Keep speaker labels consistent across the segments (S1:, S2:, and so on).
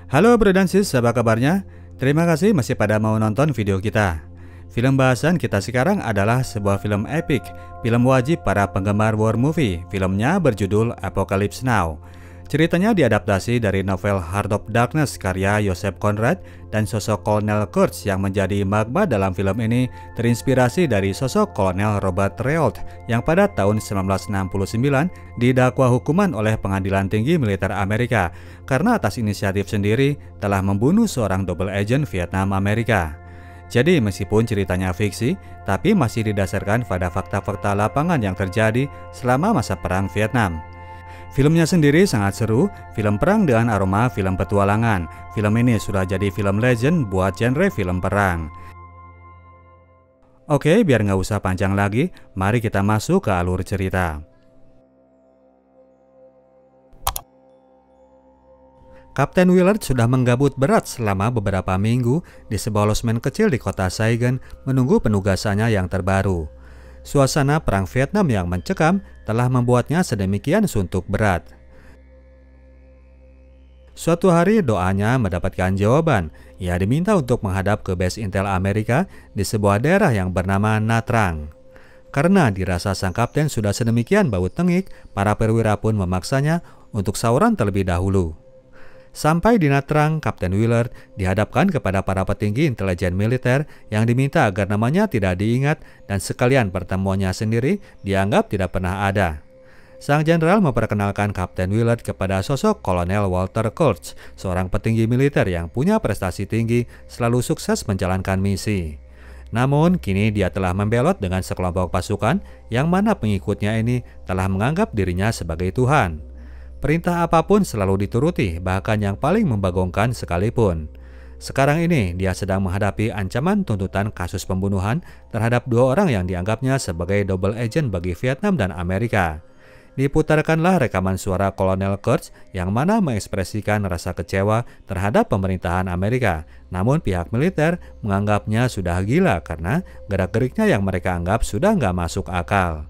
S1: Halo bro dan sis, apa kabarnya? Terima kasih masih pada mau nonton video kita. Film bahasan kita sekarang adalah sebuah film epic, film wajib para penggemar war movie. Filmnya berjudul Apocalypse Now. Ceritanya diadaptasi dari novel Heart of Darkness karya Joseph Conrad, dan sosok Kolonel Kurtz yang menjadi magma dalam film ini terinspirasi dari sosok Kolonel Robert Reault yang pada tahun 1969 didakwa hukuman oleh Pengadilan Tinggi Militer Amerika karena atas inisiatif sendiri telah membunuh seorang double agent Vietnam Amerika. Jadi meskipun ceritanya fiksi, tapi masih didasarkan pada fakta-fakta lapangan yang terjadi selama masa Perang Vietnam. Filmnya sendiri sangat seru, film perang dengan aroma film petualangan. Film ini sudah jadi film legend buat genre film perang. Oke, biar nggak usah panjang lagi, mari kita masuk ke alur cerita. Kapten Willard sudah menggabut berat selama beberapa minggu di sebuah losmen kecil di kota Saigon menunggu penugasannya yang terbaru. Suasana perang Vietnam yang mencekam telah membuatnya sedemikian suntuk berat. Suatu hari doanya mendapatkan jawaban. Ia diminta untuk menghadap ke base intel Amerika di sebuah daerah yang bernama Nha Trang. Karena dirasa sang kapten sudah sedemikian bau tengik, para perwira pun memaksanya untuk sauran terlebih dahulu. Sampai di Nha Trang, Kapten Willard dihadapkan kepada para petinggi intelijen militer yang diminta agar namanya tidak diingat dan sekalian pertemuannya sendiri dianggap tidak pernah ada. Sang jenderal memperkenalkan Kapten Willard kepada sosok Kolonel Walter Kurtz, seorang petinggi militer yang punya prestasi tinggi, selalu sukses menjalankan misi. Namun, kini dia telah membelot dengan sekelompok pasukan yang mana pengikutnya ini telah menganggap dirinya sebagai Tuhan. Perintah apapun selalu dituruti, bahkan yang paling membagongkan sekalipun. Sekarang ini dia sedang menghadapi ancaman tuntutan kasus pembunuhan terhadap dua orang yang dianggapnya sebagai double agent bagi Vietnam dan Amerika. Diputarkanlah rekaman suara Kolonel Kurtz yang mana mengekspresikan rasa kecewa terhadap pemerintahan Amerika. Namun pihak militer menganggapnya sudah gila karena gerak-geriknya yang mereka anggap sudah nggak masuk akal.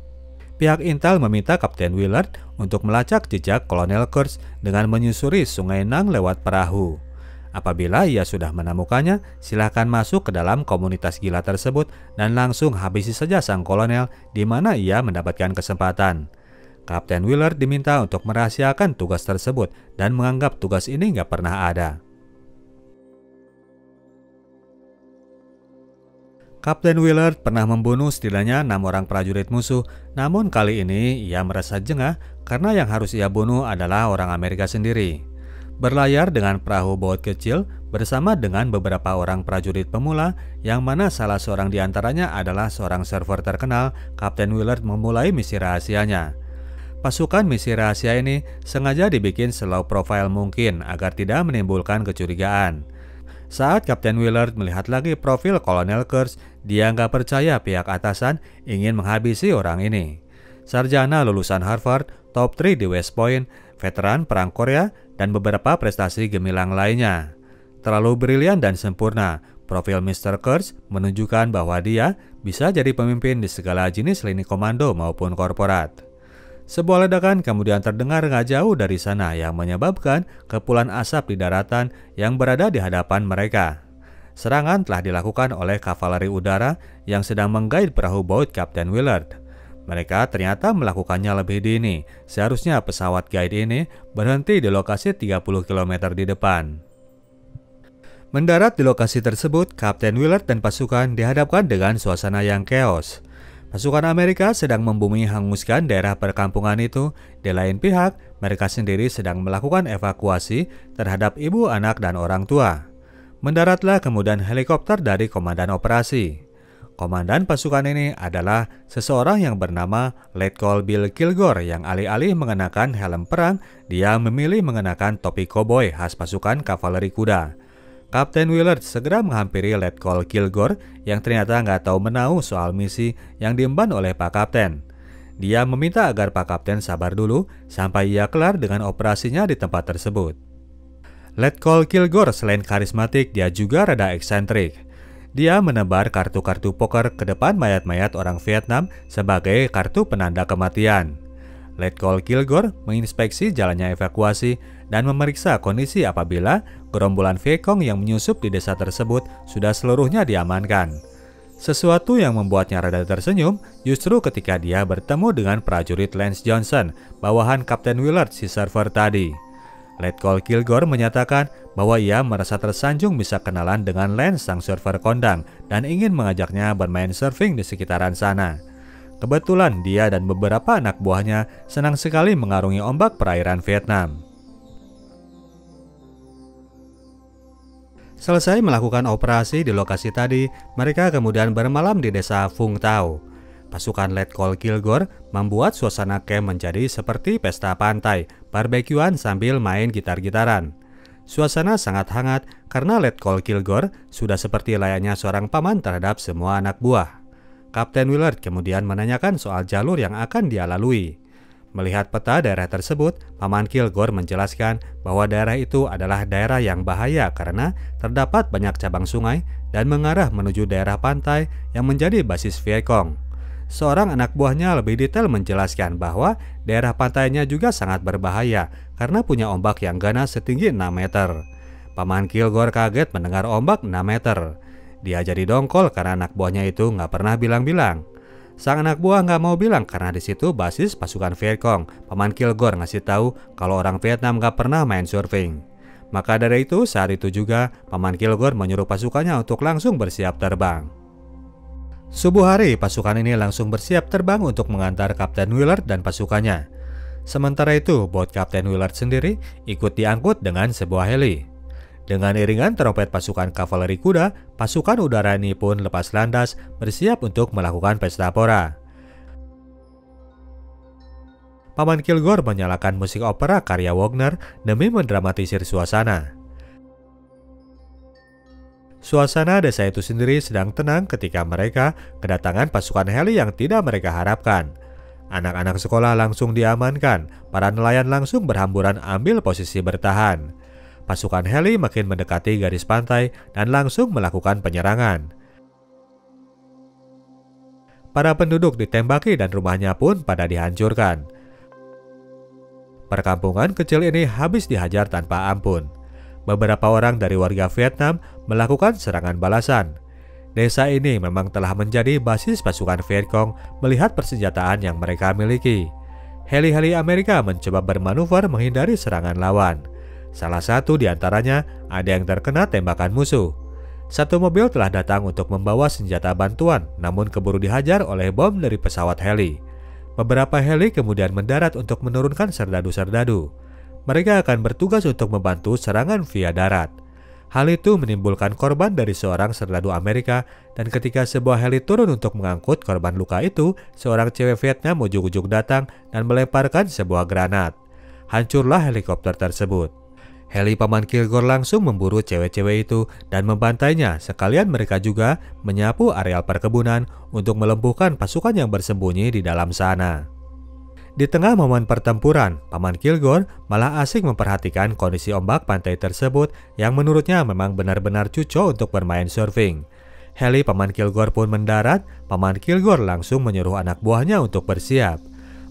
S1: Pihak Intel meminta Kapten Willard untuk melacak jejak Kolonel Kurtz dengan menyusuri Sungai Nang lewat perahu. Apabila ia sudah menemukannya, silakan masuk ke dalam komunitas gila tersebut dan langsung habisi saja sang kolonel di mana ia mendapatkan kesempatan. Kapten Willard diminta untuk merahasiakan tugas tersebut dan menganggap tugas ini nggak pernah ada. Kapten Willard pernah membunuh setidaknya 6 orang prajurit musuh, namun kali ini ia merasa jengah karena yang harus ia bunuh adalah orang Amerika sendiri. Berlayar dengan perahu baut kecil bersama dengan beberapa orang prajurit pemula, yang mana salah seorang di antaranya adalah seorang server terkenal, Kapten Willard memulai misi rahasianya. Pasukan misi rahasia ini sengaja dibikin slow profile mungkin agar tidak menimbulkan kecurigaan. Saat Kapten Willard melihat lagi profil Kolonel Kurtz, dia nggak percaya pihak atasan ingin menghabisi orang ini. Sarjana lulusan Harvard, top 3 di West Point, veteran Perang Korea, dan beberapa prestasi gemilang lainnya. Terlalu brilian dan sempurna, profil Mr. Kurtz menunjukkan bahwa dia bisa jadi pemimpin di segala jenis lini komando maupun korporat. Sebuah ledakan kemudian terdengar nggak jauh dari sana yang menyebabkan kepulan asap di daratan yang berada di hadapan mereka. Serangan telah dilakukan oleh kavaleri udara yang sedang menggait perahu baut Kapten Willard. Mereka ternyata melakukannya lebih dini. Seharusnya pesawat guide ini berhenti di lokasi 30 km di depan. Mendarat di lokasi tersebut, Kapten Willard dan pasukan dihadapkan dengan suasana yang chaos. Pasukan Amerika sedang membumi hanguskan daerah perkampungan itu. Di lain pihak, mereka sendiri sedang melakukan evakuasi terhadap ibu, anak, dan orang tua. Mendaratlah kemudian helikopter dari komandan operasi. Komandan pasukan ini adalah seseorang yang bernama Lieutenant Bill Kilgore yang alih-alih mengenakan helm perang, dia memilih mengenakan topi koboi khas pasukan kavaleri kuda. Kapten Willard segera menghampiri Lieutenant Kilgore yang ternyata nggak tahu menahu soal misi yang diemban oleh Pak Kapten. Dia meminta agar Pak Kapten sabar dulu sampai ia kelar dengan operasinya di tempat tersebut. Lieutenant Kilgore selain karismatik, dia juga rada eksentrik. Dia menebar kartu-kartu poker ke depan mayat-mayat orang Vietnam sebagai kartu penanda kematian. Letkol Kilgore menginspeksi jalannya evakuasi dan memeriksa kondisi apabila gerombolan Vietcong yang menyusup di desa tersebut sudah seluruhnya diamankan. Sesuatu yang membuatnya rada tersenyum justru ketika dia bertemu dengan prajurit Lance Johnson, bawahan Kapten Willard si server tadi. Letkol Kilgore menyatakan bahwa ia merasa tersanjung bisa kenalan dengan Lance sang server kondang dan ingin mengajaknya bermain surfing di sekitaran sana. Kebetulan dia dan beberapa anak buahnya senang sekali mengarungi ombak perairan Vietnam. Selesai melakukan operasi di lokasi tadi, mereka kemudian bermalam di desa Vung Tau. Pasukan Letkol Kilgore membuat suasana camp menjadi seperti pesta pantai, barbekyuan sambil main gitar-gitaran. Suasana sangat hangat karena Letkol Kilgore sudah seperti layaknya seorang paman terhadap semua anak buah. Kapten Willard kemudian menanyakan soal jalur yang akan dia lalui. Melihat peta daerah tersebut, Paman Kilgore menjelaskan bahwa daerah itu adalah daerah yang bahaya karena terdapat banyak cabang sungai dan mengarah menuju daerah pantai yang menjadi basis Vietcong. Seorang anak buahnya lebih detail menjelaskan bahwa daerah pantainya juga sangat berbahaya karena punya ombak yang ganas setinggi 6 meter. Paman Kilgore kaget mendengar ombak 6 meter. Dia jadi dongkol karena anak buahnya itu nggak pernah bilang-bilang. Sang anak buah nggak mau bilang karena di situ basis pasukan Vietcong. Paman Kilgore ngasih tahu kalau orang Vietnam nggak pernah main surfing. Maka dari itu saat itu juga Paman Kilgore menyuruh pasukannya untuk langsung bersiap terbang. Subuh hari pasukan ini langsung bersiap terbang untuk mengantar Kapten Willard dan pasukannya. Sementara itu bot Kapten Willard sendiri ikut diangkut dengan sebuah heli. Dengan iringan trompet pasukan kavaleri kuda, pasukan udara ini pun lepas landas bersiap untuk melakukan pesta pora. Paman Kilgore menyalakan musik opera karya Wagner demi mendramatisir suasana. Suasana desa itu sendiri sedang tenang ketika mereka kedatangan pasukan heli yang tidak mereka harapkan. Anak-anak sekolah langsung diamankan, para nelayan langsung berhamburan ambil posisi bertahan. Pasukan heli makin mendekati garis pantai dan langsung melakukan penyerangan. Para penduduk ditembaki dan rumahnya pun pada dihancurkan. Perkampungan kecil ini habis dihajar tanpa ampun. Beberapa orang dari warga Vietnam melakukan serangan balasan. Desa ini memang telah menjadi basis pasukan Vietcong melihat persenjataan yang mereka miliki. Heli-heli Amerika mencoba bermanuver menghindari serangan lawan. Salah satu di antaranya ada yang terkena tembakan musuh. Satu mobil telah datang untuk membawa senjata bantuan, namun keburu dihajar oleh bom dari pesawat heli. Beberapa heli kemudian mendarat untuk menurunkan serdadu-serdadu. Mereka akan bertugas untuk membantu serangan via darat. Hal itu menimbulkan korban dari seorang serdadu Amerika, dan ketika sebuah heli turun untuk mengangkut korban luka itu, seorang cewek Vietnam ujug-ujug datang dan melemparkan sebuah granat. Hancurlah helikopter tersebut. Heli Paman Kilgore langsung memburu cewek-cewek itu dan membantainya, sekalian mereka juga menyapu areal perkebunan untuk melumpuhkan pasukan yang bersembunyi di dalam sana. Di tengah momen pertempuran, Paman Kilgore malah asik memperhatikan kondisi ombak pantai tersebut yang menurutnya memang benar-benar cocok untuk bermain surfing. Heli Paman Kilgore pun mendarat, Paman Kilgore langsung menyuruh anak buahnya untuk bersiap.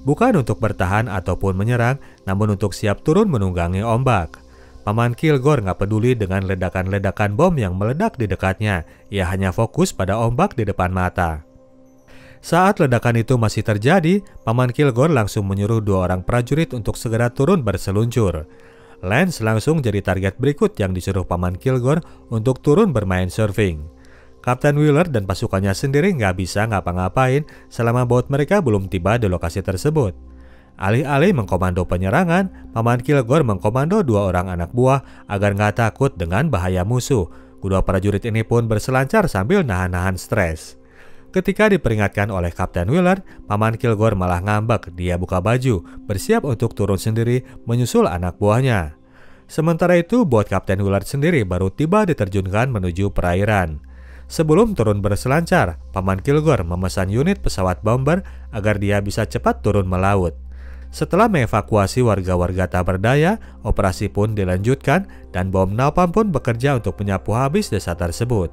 S1: Bukan untuk bertahan ataupun menyerang, namun untuk siap turun menunggangi ombak. Paman Kilgore nggak peduli dengan ledakan-ledakan bom yang meledak di dekatnya, ia hanya fokus pada ombak di depan mata. Saat ledakan itu masih terjadi, Paman Kilgore langsung menyuruh 2 orang prajurit untuk segera turun berseluncur. Lance langsung jadi target berikut yang disuruh Paman Kilgore untuk turun bermain surfing. Kapten Willard dan pasukannya sendiri nggak bisa ngapa-ngapain selama bot mereka belum tiba di lokasi tersebut. Alih-alih mengkomando penyerangan, Paman Kilgore mengkomando 2 orang anak buah agar nggak takut dengan bahaya musuh. Kedua prajurit ini pun berselancar sambil nahan-nahan stres. Ketika diperingatkan oleh Kapten Willard, Paman Kilgore malah ngambek. Dia buka baju, bersiap untuk turun sendiri menyusul anak buahnya. Sementara itu, bot Kapten Willard sendiri baru tiba diterjunkan menuju perairan. Sebelum turun berselancar, Paman Kilgore memesan unit pesawat bomber agar dia bisa cepat turun melaut. Setelah mengevakuasi warga-warga tak berdaya, operasi pun dilanjutkan dan bom napalm pun bekerja untuk menyapu habis desa tersebut.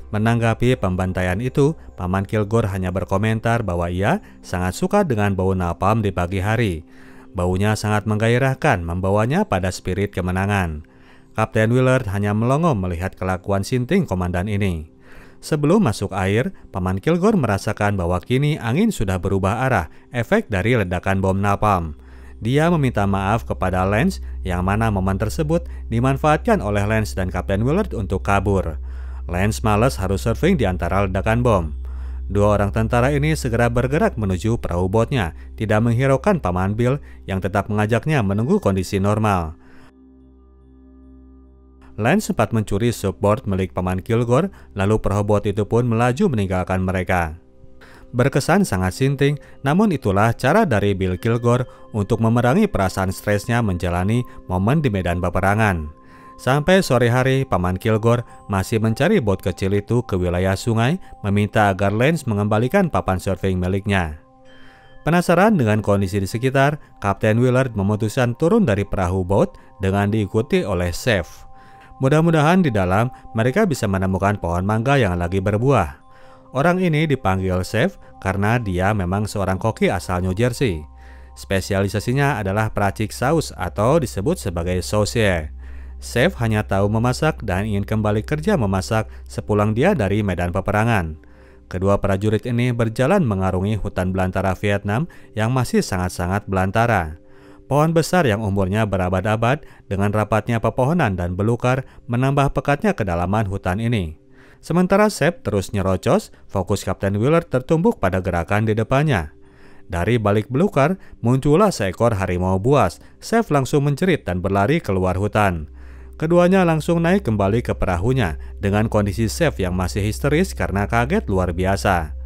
S1: Menanggapi pembantaian itu, Paman Kilgore hanya berkomentar bahwa ia sangat suka dengan bau napalm di pagi hari. Baunya sangat menggairahkan, membawanya pada spirit kemenangan. Kapten Willard hanya melongo melihat kelakuan sinting komandan ini. Sebelum masuk air, Paman Kilgore merasakan bahwa kini angin sudah berubah arah, efek dari ledakan bom napalm. Dia meminta maaf kepada Lance, yang mana momen tersebut dimanfaatkan oleh Lance dan Kapten Willard untuk kabur. Lance malas harus surfing di antara ledakan bom. Dua orang tentara ini segera bergerak menuju perahu botnya, tidak menghiraukan Paman Bill yang tetap mengajaknya menunggu kondisi normal. Lance sempat mencuri subboard milik Paman Kilgore, lalu perahu bot itu pun melaju meninggalkan mereka. Berkesan sangat sinting, namun itulah cara dari Bill Kilgore untuk memerangi perasaan stresnya menjalani momen di medan peperangan. Sampai sore hari, Paman Kilgore masih mencari bot kecil itu ke wilayah sungai, meminta agar Lance mengembalikan papan surfing miliknya. Penasaran dengan kondisi di sekitar, Kapten Willard memutuskan turun dari perahu bot dengan diikuti oleh Chef. Mudah-mudahan di dalam mereka bisa menemukan pohon mangga yang lagi berbuah. Orang ini dipanggil Chef karena dia memang seorang koki asal New Jersey. Spesialisasinya adalah peracik saus atau disebut sebagai saucier. Chef hanya tahu memasak dan ingin kembali kerja memasak sepulang dia dari medan peperangan. Kedua prajurit ini berjalan mengarungi hutan belantara Vietnam yang masih sangat-sangat belantara. Pohon besar yang umurnya berabad-abad dengan rapatnya pepohonan dan belukar menambah pekatnya kedalaman hutan ini. Sementara Chef terus nyerocos, fokus Kapten Willard tertumbuk pada gerakan di depannya. Dari balik belukar, muncullah seekor harimau buas. Chef langsung menjerit dan berlari keluar hutan. Keduanya langsung naik kembali ke perahunya dengan kondisi Chef yang masih histeris karena kaget luar biasa.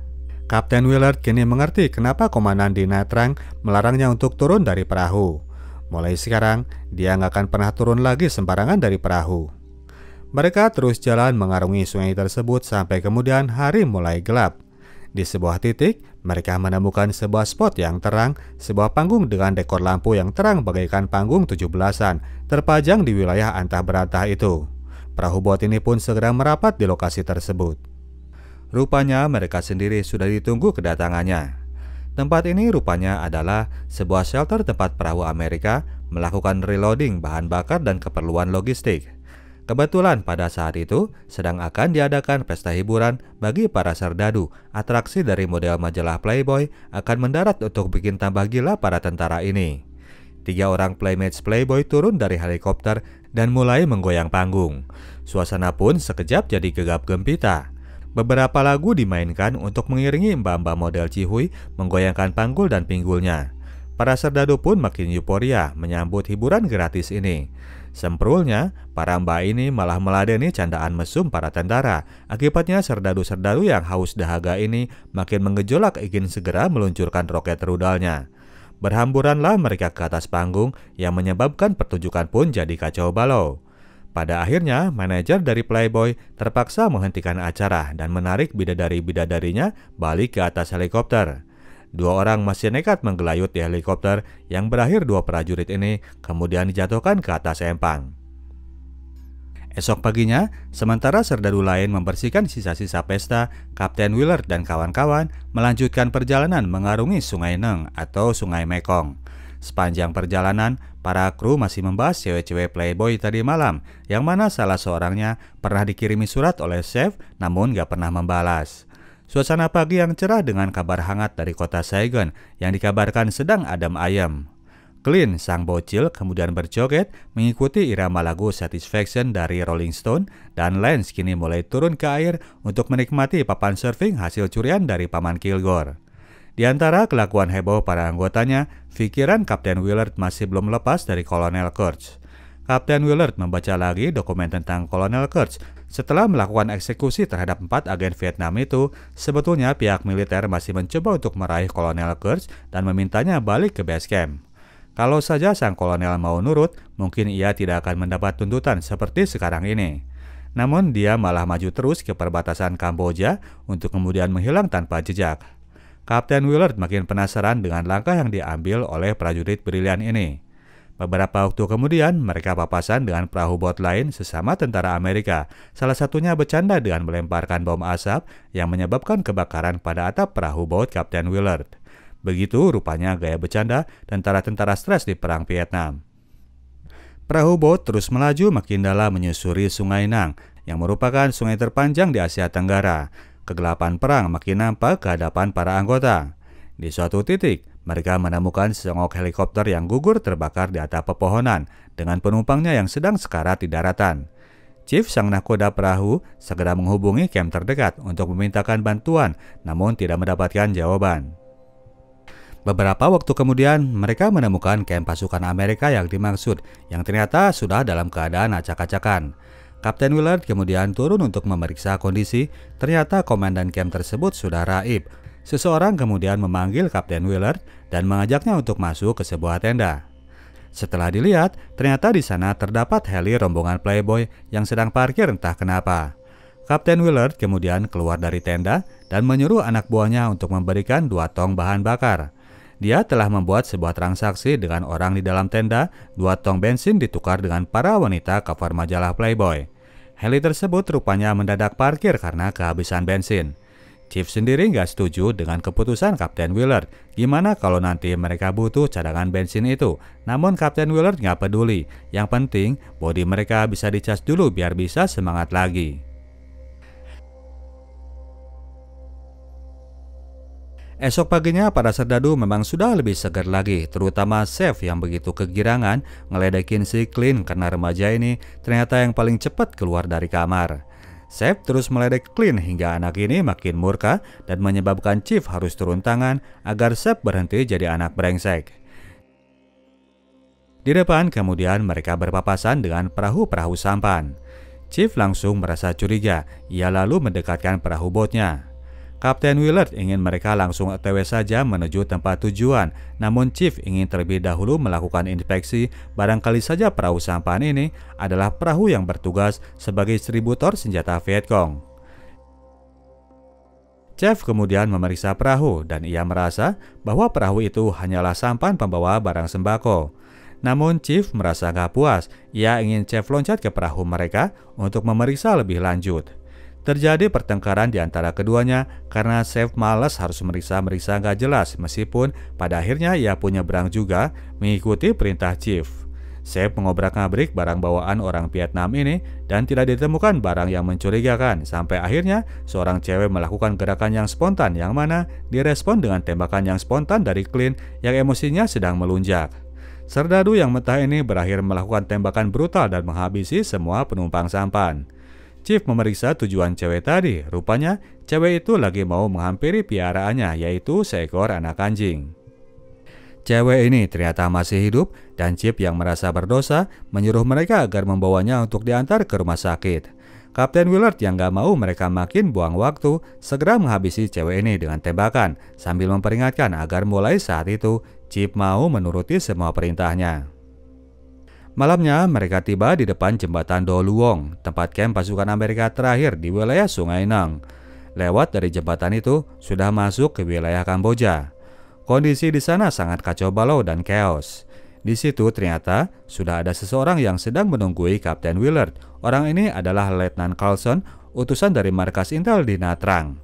S1: Kapten Willard kini mengerti kenapa Komandan di Night Rank melarangnya untuk turun dari perahu. Mulai sekarang, dia nggak akan pernah turun lagi sembarangan dari perahu. Mereka terus jalan mengarungi sungai tersebut sampai kemudian hari mulai gelap. Di sebuah titik, mereka menemukan sebuah spot yang terang, sebuah panggung dengan dekor lampu yang terang bagaikan panggung 17-an, terpajang di wilayah antah berantah itu. Perahu bot ini pun segera merapat di lokasi tersebut. Rupanya mereka sendiri sudah ditunggu kedatangannya. Tempat ini rupanya adalah sebuah shelter tempat perahu Amerika melakukan reloading bahan bakar dan keperluan logistik. Kebetulan pada saat itu sedang akan diadakan pesta hiburan bagi para serdadu. Atraksi dari model majalah Playboy akan mendarat untuk bikin tambah gila para tentara ini. 3 orang playmates Playboy turun dari helikopter dan mulai menggoyang panggung. Suasana pun sekejap jadi gegap gempita. Beberapa lagu dimainkan untuk mengiringi mbak-mbak model cihuy menggoyangkan panggul dan pinggulnya. Para serdadu pun makin euforia menyambut hiburan gratis ini. Semprulnya, para mbak ini malah meladeni candaan mesum para tentara. Akibatnya serdadu-serdadu yang haus dahaga ini makin menggejolak ingin segera meluncurkan roket rudalnya. Berhamburanlah mereka ke atas panggung yang menyebabkan pertunjukan pun jadi kacau balau. Pada akhirnya, manajer dari Playboy terpaksa menghentikan acara dan menarik bidadari-bidadarinya balik ke atas helikopter. 2 orang masih nekat menggelayut di helikopter yang berakhir 2 prajurit ini kemudian dijatuhkan ke atas empang. Esok paginya, sementara serdadu lain membersihkan sisa-sisa pesta, Kapten Willard dan kawan-kawan melanjutkan perjalanan mengarungi Sungai Neng atau Sungai Mekong. Sepanjang perjalanan, para kru masih membahas cewek-cewek Playboy tadi malam, yang mana salah seorangnya pernah dikirimi surat oleh Chef namun gak pernah membalas. Suasana pagi yang cerah dengan kabar hangat dari kota Saigon yang dikabarkan sedang adem ayem. Clint, sang bocil, kemudian berjoget mengikuti irama lagu Satisfaction dari Rolling Stone, dan Lance kini mulai turun ke air untuk menikmati papan surfing hasil curian dari Paman Kilgore. Di antara kelakuan heboh para anggotanya, pikiran Kapten Willard masih belum lepas dari Kolonel Kurtz. Kapten Willard membaca lagi dokumen tentang Kolonel Kurtz. Setelah melakukan eksekusi terhadap 4 agen Vietnam itu, sebetulnya pihak militer masih mencoba untuk meraih Kolonel Kurtz dan memintanya balik ke base camp. Kalau saja sang kolonel mau nurut, mungkin ia tidak akan mendapat tuntutan seperti sekarang ini. Namun dia malah maju terus ke perbatasan Kamboja untuk kemudian menghilang tanpa jejak. Kapten Willard makin penasaran dengan langkah yang diambil oleh prajurit brilian ini. Beberapa waktu kemudian, mereka papasan dengan perahu bot lain sesama tentara Amerika. Salah satunya bercanda dengan melemparkan bom asap yang menyebabkan kebakaran pada atap perahu bot Kapten Willard. Begitu rupanya gaya bercanda tentara-tentara stres di Perang Vietnam. Perahu bot terus melaju makin dalam menyusuri Sungai Nang, yang merupakan sungai terpanjang di Asia Tenggara. Kegelapan perang makin nampak ke hadapan para anggota. Di suatu titik, mereka menemukan sesongok helikopter yang gugur terbakar di atap pepohonan dengan penumpangnya yang sedang sekarat di daratan. Chief sang nahkoda perahu segera menghubungi camp terdekat untuk memintakan bantuan, namun tidak mendapatkan jawaban. Beberapa waktu kemudian, mereka menemukan camp pasukan Amerika yang dimaksud, yang ternyata sudah dalam keadaan acak-acakan. Kapten Willard kemudian turun untuk memeriksa kondisi. Ternyata komandan camp tersebut sudah raib. Seseorang kemudian memanggil Kapten Willard dan mengajaknya untuk masuk ke sebuah tenda. Setelah dilihat, ternyata di sana terdapat heli rombongan playboy yang sedang parkir entah kenapa. Kapten Willard kemudian keluar dari tenda dan menyuruh anak buahnya untuk memberikan 2 tong bahan bakar. Dia telah membuat sebuah transaksi dengan orang di dalam tenda. 2 tong bensin ditukar dengan para wanita cover majalah Playboy. Heli tersebut rupanya mendadak parkir karena kehabisan bensin. Chief sendiri nggak setuju dengan keputusan Kapten Willard. Gimana kalau nanti mereka butuh cadangan bensin itu? Namun Kapten Willard nggak peduli. Yang penting bodi mereka bisa dicas dulu biar bisa semangat lagi. Esok paginya para serdadu memang sudah lebih segar lagi, terutama Chef yang begitu kegirangan ngeledekin si Clint karena remaja ini ternyata yang paling cepat keluar dari kamar. Chef terus meledek Clint hingga anak ini makin murka dan menyebabkan Chief harus turun tangan agar Chef berhenti jadi anak brengsek. Di depan kemudian mereka berpapasan dengan perahu-perahu sampan. Chief langsung merasa curiga, ia lalu mendekatkan perahu botnya. Kapten Willard ingin mereka langsung OTW saja menuju tempat tujuan, namun Chief ingin terlebih dahulu melakukan inspeksi. Barangkali saja perahu sampan ini adalah perahu yang bertugas sebagai distributor senjata Vietcong. Chief kemudian memeriksa perahu dan ia merasa bahwa perahu itu hanyalah sampan pembawa barang sembako. Namun Chief merasa gak puas, ia ingin Chief loncat ke perahu mereka untuk memeriksa lebih lanjut. Terjadi pertengkaran di antara keduanya karena Chef malas harus meriksa-meriksa gak jelas meskipun pada akhirnya ia pun nyebrang juga mengikuti perintah Chief. Chef mengobrak-ngabrik barang bawaan orang Vietnam ini dan tidak ditemukan barang yang mencurigakan sampai akhirnya seorang cewek melakukan gerakan yang spontan yang mana direspon dengan tembakan yang spontan dari Clint yang emosinya sedang melunjak. Serdadu yang mentah ini berakhir melakukan tembakan brutal dan menghabisi semua penumpang sampan. Chief memeriksa tujuan cewek tadi. Rupanya cewek itu lagi mau menghampiri piaraannya, yaitu seekor anak anjing. Cewek ini ternyata masih hidup dan Chief yang merasa berdosa menyuruh mereka agar membawanya untuk diantar ke rumah sakit. Kapten Willard yang gak mau mereka makin buang waktu segera menghabisi cewek ini dengan tembakan sambil memperingatkan agar mulai saat itu Chief mau menuruti semua perintahnya. Malamnya mereka tiba di depan jembatan Do Luong, tempat kamp pasukan Amerika terakhir di wilayah Sungai Nang. Lewat dari jembatan itu sudah masuk ke wilayah Kamboja. Kondisi di sana sangat kacau balau dan chaos. Di situ ternyata sudah ada seseorang yang sedang menunggui Kapten Willard. Orang ini adalah Letnan Carlson, utusan dari markas intel di Nha Trang.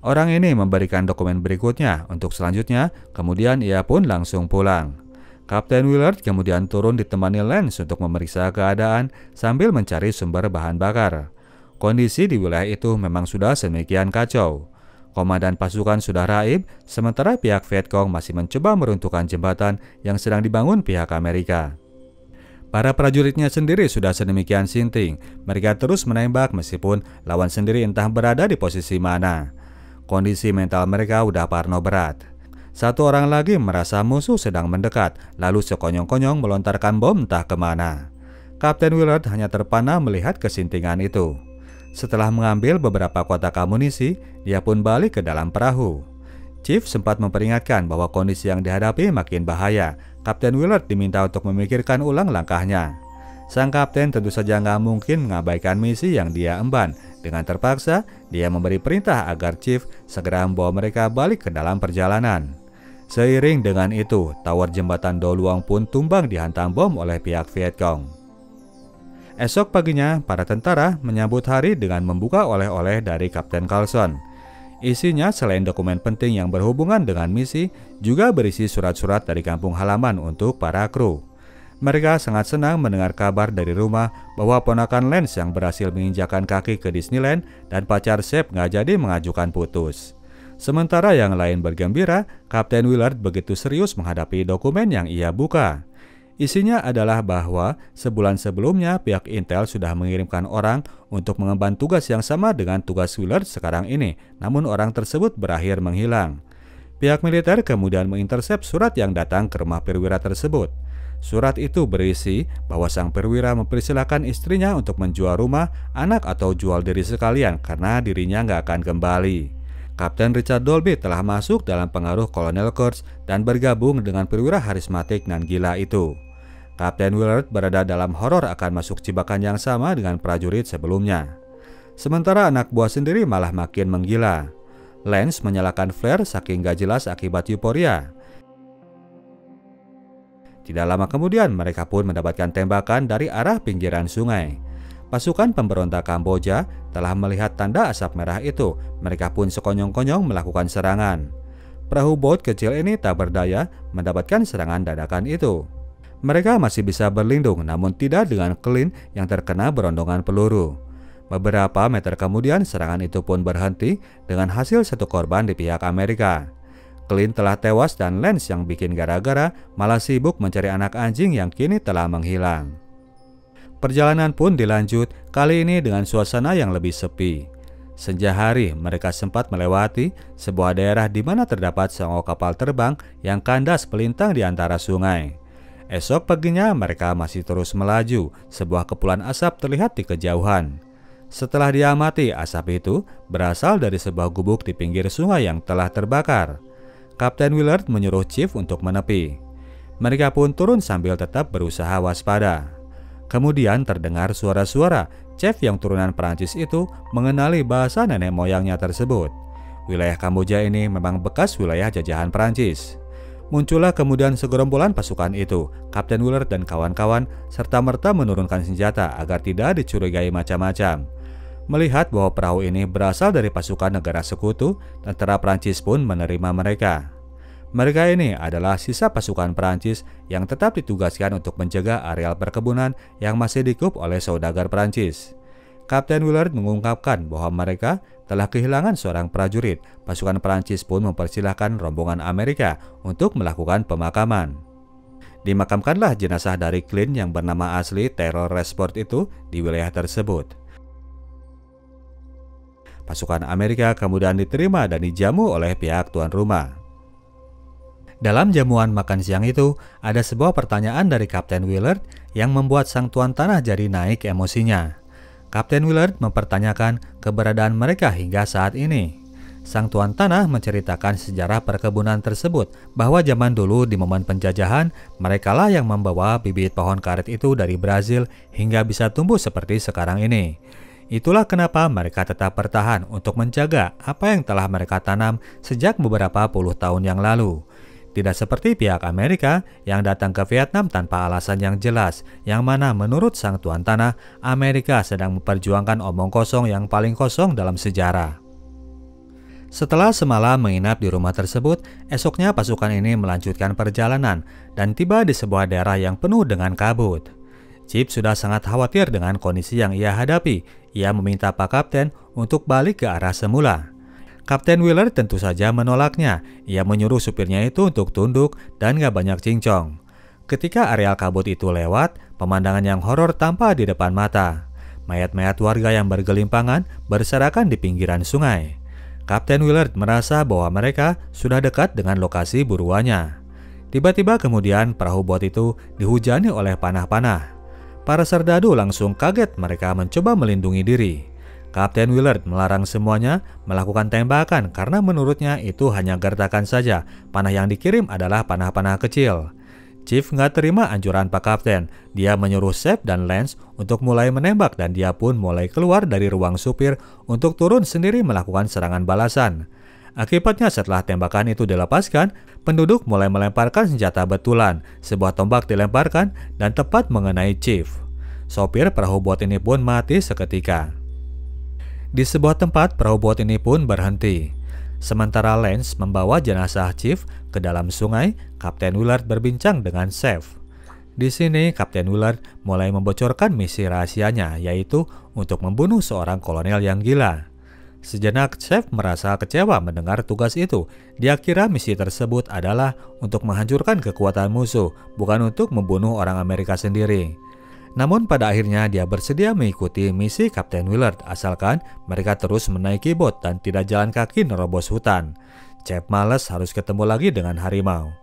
S1: Orang ini memberikan dokumen berikutnya untuk selanjutnya, kemudian ia pun langsung pulang. Kapten Willard kemudian turun ditemani Lance untuk memeriksa keadaan sambil mencari sumber bahan bakar. Kondisi di wilayah itu memang sudah sedemikian kacau. Komandan pasukan sudah raib, sementara pihak Vietcong masih mencoba meruntuhkan jembatan yang sedang dibangun pihak Amerika. Para prajuritnya sendiri sudah sedemikian sinting, mereka terus menembak meskipun lawan sendiri entah berada di posisi mana. Kondisi mental mereka udah parno berat. Satu orang lagi merasa musuh sedang mendekat, lalu sekonyong-konyong melontarkan bom entah kemana. Kapten Willard hanya terpana melihat kesintingan itu. Setelah mengambil beberapa kotak amunisi, dia pun balik ke dalam perahu. Chief sempat memperingatkan bahwa kondisi yang dihadapi makin bahaya. Kapten Willard diminta untuk memikirkan ulang langkahnya. Sang kapten tentu saja nggak mungkin mengabaikan misi yang dia emban. Dengan terpaksa, dia memberi perintah agar Chief segera membawa mereka balik ke dalam perjalanan. Seiring dengan itu, tower jembatan Do Luang pun tumbang dihantam bom oleh pihak Vietcong. Esok paginya, para tentara menyambut hari dengan membuka oleh-oleh dari Kapten Carlson. Isinya selain dokumen penting yang berhubungan dengan misi, juga berisi surat-surat dari kampung halaman untuk para kru. Mereka sangat senang mendengar kabar dari rumah bahwa ponakan Lance yang berhasil menginjakan kaki ke Disneyland dan pacar Shep nggak jadi mengajukan putus. Sementara yang lain bergembira, Kapten Willard begitu serius menghadapi dokumen yang ia buka. Isinya adalah bahwa sebulan sebelumnya pihak Intel sudah mengirimkan orang untuk mengemban tugas yang sama dengan tugas Willard sekarang ini, namun orang tersebut berakhir menghilang. Pihak militer kemudian mengintersep surat yang datang ke rumah perwira tersebut. Surat itu berisi bahwa sang perwira mempersilahkan istrinya untuk menjual rumah, anak atau jual diri sekalian karena dirinya nggak akan kembali. Kapten Richard Dolby telah masuk dalam pengaruh Kolonel Kurtz dan bergabung dengan perwira harismatik dan gila itu. Kapten Willard berada dalam horor akan masuk jebakan yang sama dengan prajurit sebelumnya. Sementara anak buah sendiri malah makin menggila. Lance menyalakan flare saking gak jelas akibat euforia. Tidak lama kemudian mereka pun mendapatkan tembakan dari arah pinggiran sungai. Pasukan pemberontak Kamboja telah melihat tanda asap merah itu. Mereka pun sekonyong-konyong melakukan serangan. Perahu bot kecil ini tak berdaya mendapatkan serangan dadakan itu. Mereka masih bisa berlindung, namun tidak dengan Clint yang terkena berondongan peluru. Beberapa meter kemudian serangan itu pun berhenti dengan hasil satu korban di pihak Amerika. Clint telah tewas dan Lance yang bikin gara-gara malah sibuk mencari anak anjing yang kini telah menghilang. Perjalanan pun dilanjut, kali ini dengan suasana yang lebih sepi. Senja hari, mereka sempat melewati sebuah daerah di mana terdapat seonggok kapal terbang yang kandas pelintang di antara sungai. Esok paginya, mereka masih terus melaju. Sebuah kepulan asap terlihat di kejauhan. Setelah diamati, asap itu berasal dari sebuah gubuk di pinggir sungai yang telah terbakar. Kapten Willard menyuruh Chief untuk menepi. Mereka pun turun sambil tetap berusaha waspada. Kemudian terdengar suara-suara. Chef yang turunan Perancis itu mengenali bahasa nenek moyangnya tersebut. Wilayah Kamboja ini memang bekas wilayah jajahan Perancis. Muncullah kemudian segerombolan pasukan itu. Kapten Willard dan kawan-kawan serta-merta menurunkan senjata agar tidak dicurigai macam-macam. Melihat bahwa perahu ini berasal dari pasukan negara sekutu, tentara Perancis pun menerima mereka. Mereka ini adalah sisa pasukan Perancis yang tetap ditugaskan untuk menjaga areal perkebunan yang masih dikup oleh saudagar Perancis. Kapten Willard mengungkapkan bahwa mereka telah kehilangan seorang prajurit. Pasukan Perancis pun mempersilahkan rombongan Amerika untuk melakukan pemakaman. Dimakamkanlah jenazah dari Clint yang bernama asli Terror Resport itu di wilayah tersebut. Pasukan Amerika kemudian diterima dan dijamu oleh pihak tuan rumah. Dalam jamuan makan siang itu, ada sebuah pertanyaan dari Kapten Willard yang membuat sang tuan tanah jadi naik emosinya. Kapten Willard mempertanyakan keberadaan mereka hingga saat ini. Sang tuan tanah menceritakan sejarah perkebunan tersebut, bahwa zaman dulu di momen penjajahan, merekalah yang membawa bibit pohon karet itu dari Brazil hingga bisa tumbuh seperti sekarang ini. Itulah kenapa mereka tetap bertahan untuk menjaga apa yang telah mereka tanam sejak beberapa puluh tahun yang lalu. Tidak seperti pihak Amerika yang datang ke Vietnam tanpa alasan yang jelas, yang mana menurut sang tuan tanah, Amerika sedang memperjuangkan omong kosong yang paling kosong dalam sejarah. Setelah semalam menginap di rumah tersebut, esoknya pasukan ini melanjutkan perjalanan dan tiba di sebuah daerah yang penuh dengan kabut. Chip sudah sangat khawatir dengan kondisi yang ia hadapi. Ia meminta Pak Kapten untuk balik ke arah semula. Kapten Willard tentu saja menolaknya. Ia menyuruh supirnya itu untuk tunduk dan gak banyak cincong. Ketika areal kabut itu lewat, pemandangan yang horor tampak di depan mata. Mayat-mayat warga yang bergelimpangan berserakan di pinggiran sungai. Kapten Willard merasa bahwa mereka sudah dekat dengan lokasi buruannya. Tiba-tiba kemudian perahu bot itu dihujani oleh panah-panah. Para serdadu langsung kaget, mereka mencoba melindungi diri. Kapten Willard melarang semuanya melakukan tembakan karena menurutnya itu hanya gertakan saja. Panah yang dikirim adalah panah-panah kecil. Chief nggak terima anjuran Pak Kapten. Dia menyuruh Shep dan Lance untuk mulai menembak dan dia pun mulai keluar dari ruang supir untuk turun sendiri melakukan serangan balasan. Akibatnya setelah tembakan itu dilepaskan, penduduk mulai melemparkan senjata betulan. Sebuah tombak dilemparkan dan tepat mengenai Chief. Sopir perahu bot ini pun mati seketika. Di sebuah tempat, perahu bot ini pun berhenti. Sementara Lance membawa jenazah Chief ke dalam sungai, Kapten Willard berbincang dengan Chef. Di sini, Kapten Willard mulai membocorkan misi rahasianya, yaitu untuk membunuh seorang kolonel yang gila. Sejenak, Chef merasa kecewa mendengar tugas itu. Dia kira misi tersebut adalah untuk menghancurkan kekuatan musuh, bukan untuk membunuh orang Amerika sendiri. Namun pada akhirnya dia bersedia mengikuti misi Kapten Willard asalkan mereka terus menaiki bot dan tidak jalan kaki nerobos hutan. Chef malas harus ketemu lagi dengan harimau.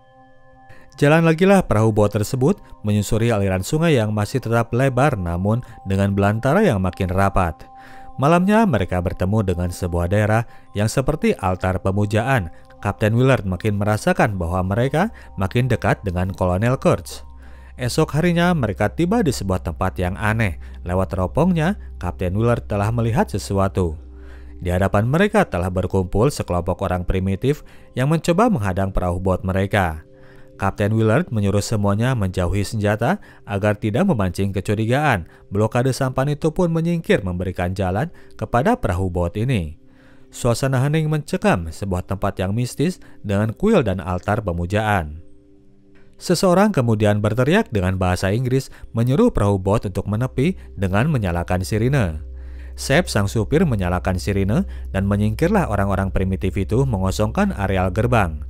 S1: Jalan lagilah perahu bot tersebut menyusuri aliran sungai yang masih tetap lebar namun dengan belantara yang makin rapat. Malamnya mereka bertemu dengan sebuah daerah yang seperti altar pemujaan. Kapten Willard makin merasakan bahwa mereka makin dekat dengan Kolonel Kurtz. Esok harinya mereka tiba di sebuah tempat yang aneh. Lewat teropongnya, Kapten Willard telah melihat sesuatu. Di hadapan mereka telah berkumpul sekelompok orang primitif yang mencoba menghadang perahu bot mereka. Kapten Willard menyuruh semuanya menjauhi senjata agar tidak memancing kecurigaan. Blokade sampan itu pun menyingkir memberikan jalan kepada perahu bot ini. Suasana hening mencekam sebuah tempat yang mistis dengan kuil dan altar pemujaan. Seseorang kemudian berteriak dengan bahasa Inggris menyuruh perahu bot untuk menepi dengan menyalakan sirine. Chef sang supir menyalakan sirine dan menyingkirlah orang-orang primitif itu mengosongkan areal gerbang.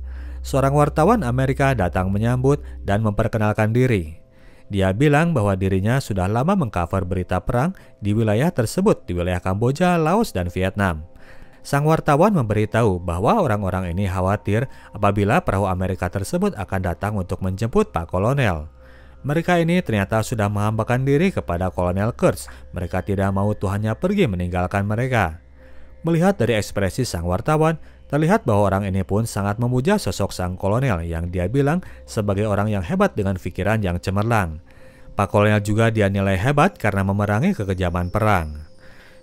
S1: Seorang wartawan Amerika datang menyambut dan memperkenalkan diri. Dia bilang bahwa dirinya sudah lama mengcover berita perang di wilayah tersebut, di wilayah Kamboja, Laos, dan Vietnam. Sang wartawan memberitahu bahwa orang-orang ini khawatir apabila perahu Amerika tersebut akan datang untuk menjemput Pak Kolonel. Mereka ini ternyata sudah menghambakan diri kepada Kolonel Kurtz. Mereka tidak mau tuannya pergi meninggalkan mereka. Melihat dari ekspresi sang wartawan, terlihat bahwa orang ini pun sangat memuja sosok sang kolonel yang dia bilang sebagai orang yang hebat dengan pikiran yang cemerlang. Pak Kolonel juga dia nilai hebat karena memerangi kekejaman perang.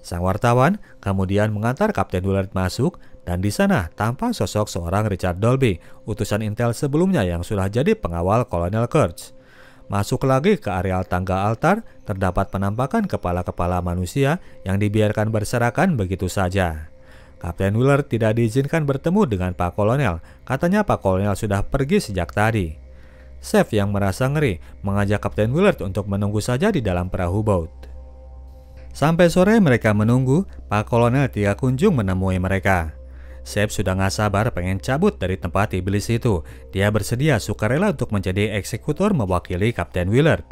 S1: Sang wartawan kemudian mengantar Kapten Willard masuk dan di sana tampak sosok seorang Richard Dolby, utusan intel sebelumnya yang sudah jadi pengawal Kolonel Kurtz. Masuk lagi ke areal tangga altar, terdapat penampakan kepala-kepala manusia yang dibiarkan berserakan begitu saja. Kapten Willard tidak diizinkan bertemu dengan Pak Kolonel. Katanya Pak Kolonel sudah pergi sejak tadi. Chef yang merasa ngeri mengajak Kapten Willard untuk menunggu saja di dalam perahu boat. Sampai sore mereka menunggu, Pak Kolonel tidak kunjung menemui mereka. Chef sudah gak sabar pengen cabut dari tempat iblis itu. Dia bersedia sukarela untuk menjadi eksekutor mewakili Kapten Willard.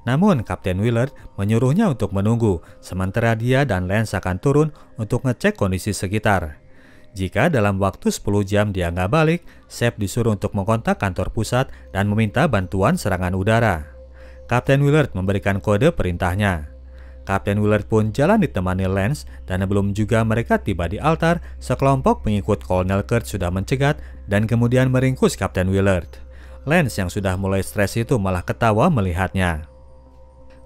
S1: Namun Kapten Willard menyuruhnya untuk menunggu, sementara dia dan Lance akan turun untuk ngecek kondisi sekitar. Jika dalam waktu 10 jam dia nggak balik, Chef disuruh untuk mengontak kantor pusat dan meminta bantuan serangan udara. Kapten Willard memberikan kode perintahnya. Kapten Willard pun jalan ditemani Lance dan belum juga mereka tiba di altar, sekelompok pengikut Kolonel Kurtz sudah mencegat dan kemudian meringkus Kapten Willard. Lance yang sudah mulai stres itu malah ketawa melihatnya.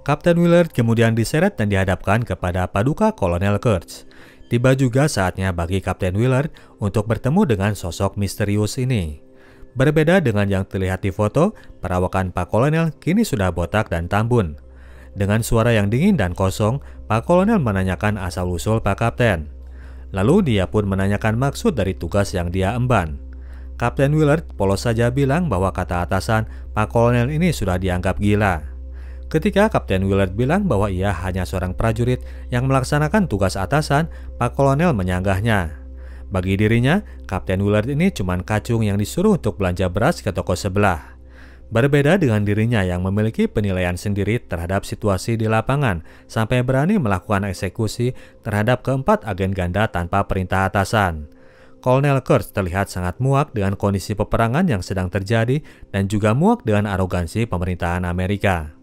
S1: Kapten Willard kemudian diseret dan dihadapkan kepada paduka Kolonel Kurtz. Tiba juga saatnya bagi Kapten Willard untuk bertemu dengan sosok misterius ini. Berbeda dengan yang terlihat di foto, perawakan Pak Kolonel kini sudah botak dan tambun. Dengan suara yang dingin dan kosong, Pak Kolonel menanyakan asal-usul Pak Kapten. Lalu dia pun menanyakan maksud dari tugas yang dia emban. Kapten Willard polos saja bilang bahwa kata atasan Pak Kolonel ini sudah dianggap gila. Ketika Kapten Willard bilang bahwa ia hanya seorang prajurit yang melaksanakan tugas atasan, Pak Kolonel menyanggahnya. Bagi dirinya, Kapten Willard ini cuma kacung yang disuruh untuk belanja beras ke toko sebelah. Berbeda dengan dirinya yang memiliki penilaian sendiri terhadap situasi di lapangan, sampai berani melakukan eksekusi terhadap keempat agen ganda tanpa perintah atasan. Kolonel Kurtz terlihat sangat muak dengan kondisi peperangan yang sedang terjadi dan juga muak dengan arogansi pemerintahan Amerika.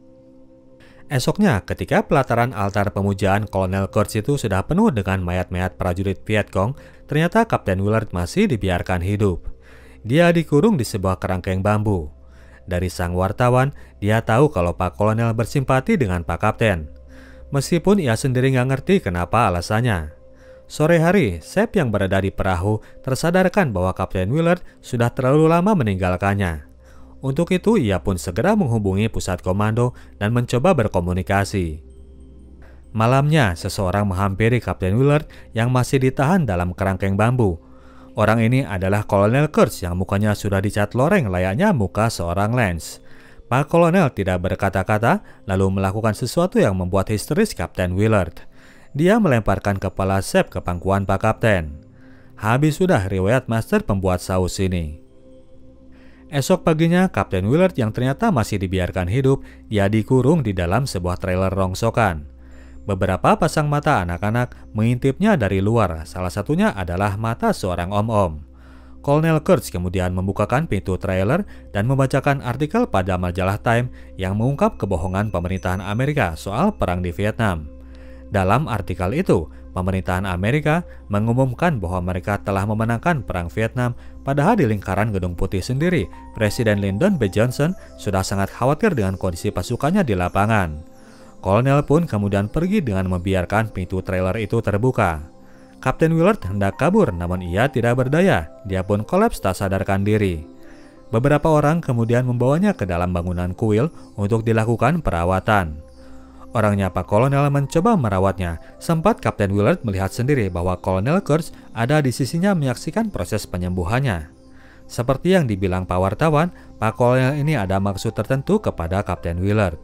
S1: Esoknya, ketika pelataran altar pemujaan Kolonel Kurtz itu sudah penuh dengan mayat-mayat prajurit Vietcong, ternyata Kapten Willard masih dibiarkan hidup. Dia dikurung di sebuah kerangkeng bambu. Dari sang wartawan, dia tahu kalau Pak Kolonel bersimpati dengan Pak Kapten. Meskipun ia sendiri nggak ngerti kenapa alasannya. Sore hari, Sep yang berada di perahu tersadarkan bahwa Kapten Willard sudah terlalu lama meninggalkannya. Untuk itu, ia pun segera menghubungi pusat komando dan mencoba berkomunikasi. Malamnya, seseorang menghampiri Kapten Willard yang masih ditahan dalam kerangkeng bambu. Orang ini adalah Kolonel Kurtz yang mukanya sudah dicat loreng layaknya muka seorang Lance. Pak Kolonel tidak berkata-kata, lalu melakukan sesuatu yang membuat histeris Kapten Willard. Dia melemparkan kepala Sep ke pangkuan Pak Kapten. Habis sudah riwayat master pembuat saus ini. Esok paginya, Kapten Willard yang ternyata masih dibiarkan hidup, dia dikurung di dalam sebuah trailer rongsokan. Beberapa pasang mata anak-anak mengintipnya dari luar, salah satunya adalah mata seorang om-om. Kolonel Kurtz kemudian membukakan pintu trailer dan membacakan artikel pada majalah Time yang mengungkap kebohongan pemerintahan Amerika soal perang di Vietnam. Dalam artikel itu, pemerintahan Amerika mengumumkan bahwa mereka telah memenangkan perang Vietnam, padahal di lingkaran Gedung Putih sendiri, Presiden Lyndon B. Johnson sudah sangat khawatir dengan kondisi pasukannya di lapangan. Kolonel pun kemudian pergi dengan membiarkan pintu trailer itu terbuka. Kapten Willard hendak kabur, namun ia tidak berdaya. Dia pun kolaps tak sadarkan diri. Beberapa orang kemudian membawanya ke dalam bangunan kuil untuk dilakukan perawatan. Orangnya Pak Kolonel mencoba merawatnya. Sempat Kapten Willard melihat sendiri bahwa Kolonel Kurtz ada di sisinya menyaksikan proses penyembuhannya. Seperti yang dibilang Pak wartawan, Pak Kolonel ini ada maksud tertentu kepada Kapten Willard.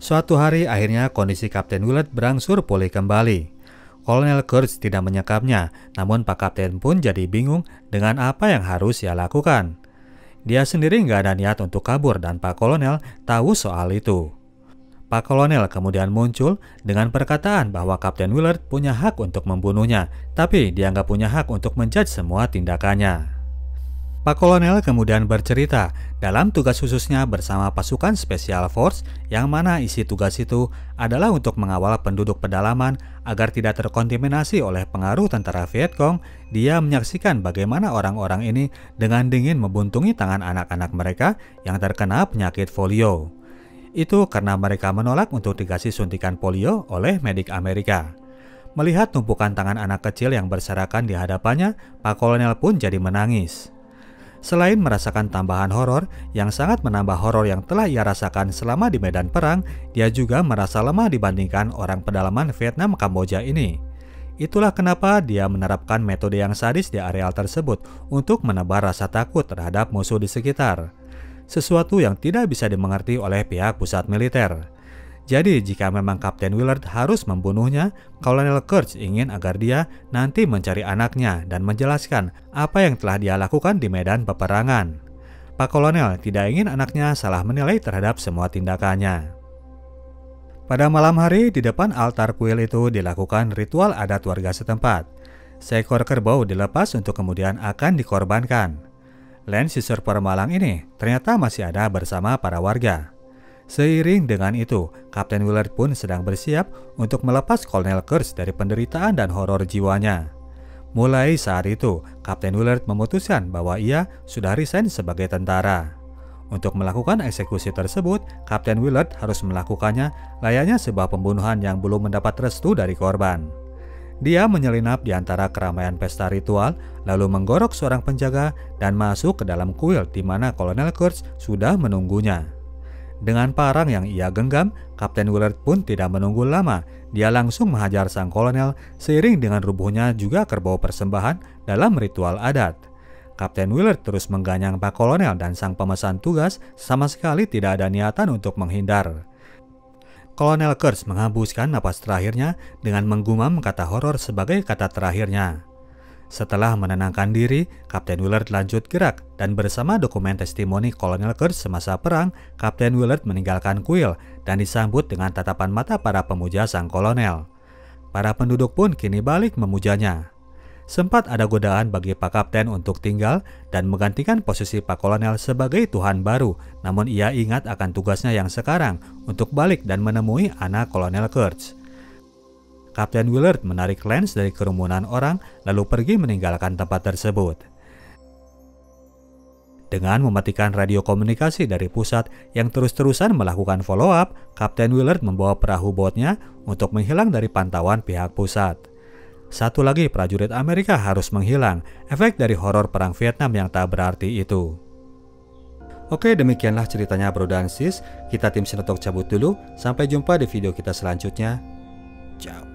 S1: Suatu hari akhirnya kondisi Kapten Willard berangsur pulih kembali. Kolonel Kurtz tidak menyekapnya, namun Pak Kapten pun jadi bingung dengan apa yang harus ia lakukan. Dia sendiri nggak ada niat untuk kabur dan Pak Kolonel tahu soal itu. Pak Kolonel kemudian muncul dengan perkataan bahwa Kapten Willard punya hak untuk membunuhnya, tapi dia nggak punya hak untuk menjudge semua tindakannya. Pak Kolonel kemudian bercerita dalam tugas khususnya bersama pasukan Special Force yang mana isi tugas itu adalah untuk mengawal penduduk pedalaman agar tidak terkontaminasi oleh pengaruh tentara Vietcong. Dia menyaksikan bagaimana orang-orang ini dengan dingin membuntungi tangan anak-anak mereka yang terkena penyakit polio. Itu karena mereka menolak untuk dikasih suntikan polio oleh medik Amerika. Melihat tumpukan tangan anak kecil yang berserakan di hadapannya, Pak Kolonel pun jadi menangis. Selain merasakan tambahan horor yang sangat menambah horor yang telah ia rasakan selama di medan perang, dia juga merasa lemah dibandingkan orang pedalaman Vietnam Kamboja ini. Itulah kenapa dia menerapkan metode yang sadis di areal tersebut untuk menebar rasa takut terhadap musuh di sekitar. Sesuatu yang tidak bisa dimengerti oleh pihak pusat militer. Jadi jika memang Kapten Willard harus membunuhnya, Kolonel Kurtz ingin agar dia nanti mencari anaknya dan menjelaskan apa yang telah dia lakukan di medan peperangan. Pak Kolonel tidak ingin anaknya salah menilai terhadap semua tindakannya. Pada malam hari di depan altar kuil itu dilakukan ritual adat warga setempat. Seekor kerbau dilepas untuk kemudian akan dikorbankan. Lance si surfer malang ini ternyata masih ada bersama para warga. Seiring dengan itu, Kapten Willard pun sedang bersiap untuk melepas Kolonel Kurtz dari penderitaan dan horor jiwanya. Mulai saat itu, Kapten Willard memutuskan bahwa ia sudah resign sebagai tentara. Untuk melakukan eksekusi tersebut, Kapten Willard harus melakukannya layaknya sebuah pembunuhan yang belum mendapat restu dari korban. Dia menyelinap di antara keramaian pesta ritual, lalu menggorok seorang penjaga dan masuk ke dalam kuil di mana Kolonel Kurtz sudah menunggunya. Dengan parang yang ia genggam, Kapten Willard pun tidak menunggu lama. Dia langsung menghajar sang kolonel seiring dengan rubuhnya juga kerbau persembahan dalam ritual adat. Kapten Willard terus mengganyang Pak Kolonel dan sang pemesan tugas sama sekali tidak ada niatan untuk menghindar. Kolonel Kurtz menghembuskan napas terakhirnya dengan menggumam kata horor sebagai kata terakhirnya. Setelah menenangkan diri, Kapten Willard lanjut gerak dan bersama dokumen testimoni Kolonel Kurtz semasa perang, Kapten Willard meninggalkan kuil dan disambut dengan tatapan mata para pemuja sang kolonel. Para penduduk pun kini balik memujanya. Sempat ada godaan bagi Pak Kapten untuk tinggal dan menggantikan posisi Pak Kolonel sebagai Tuhan baru, namun ia ingat akan tugasnya yang sekarang untuk balik dan menemui anak Kolonel Kurtz. Kapten Willard menarik Lance dari kerumunan orang lalu pergi meninggalkan tempat tersebut. Dengan mematikan radio komunikasi dari pusat yang terus-terusan melakukan follow-up, Kapten Willard membawa perahu botnya untuk menghilang dari pantauan pihak pusat. Satu lagi prajurit Amerika harus menghilang, efek dari horor perang Vietnam yang tak berarti itu. Oke, demikianlah ceritanya bro dan sis. Kita tim Sinotok cabut dulu. Sampai jumpa di video kita selanjutnya. Ciao.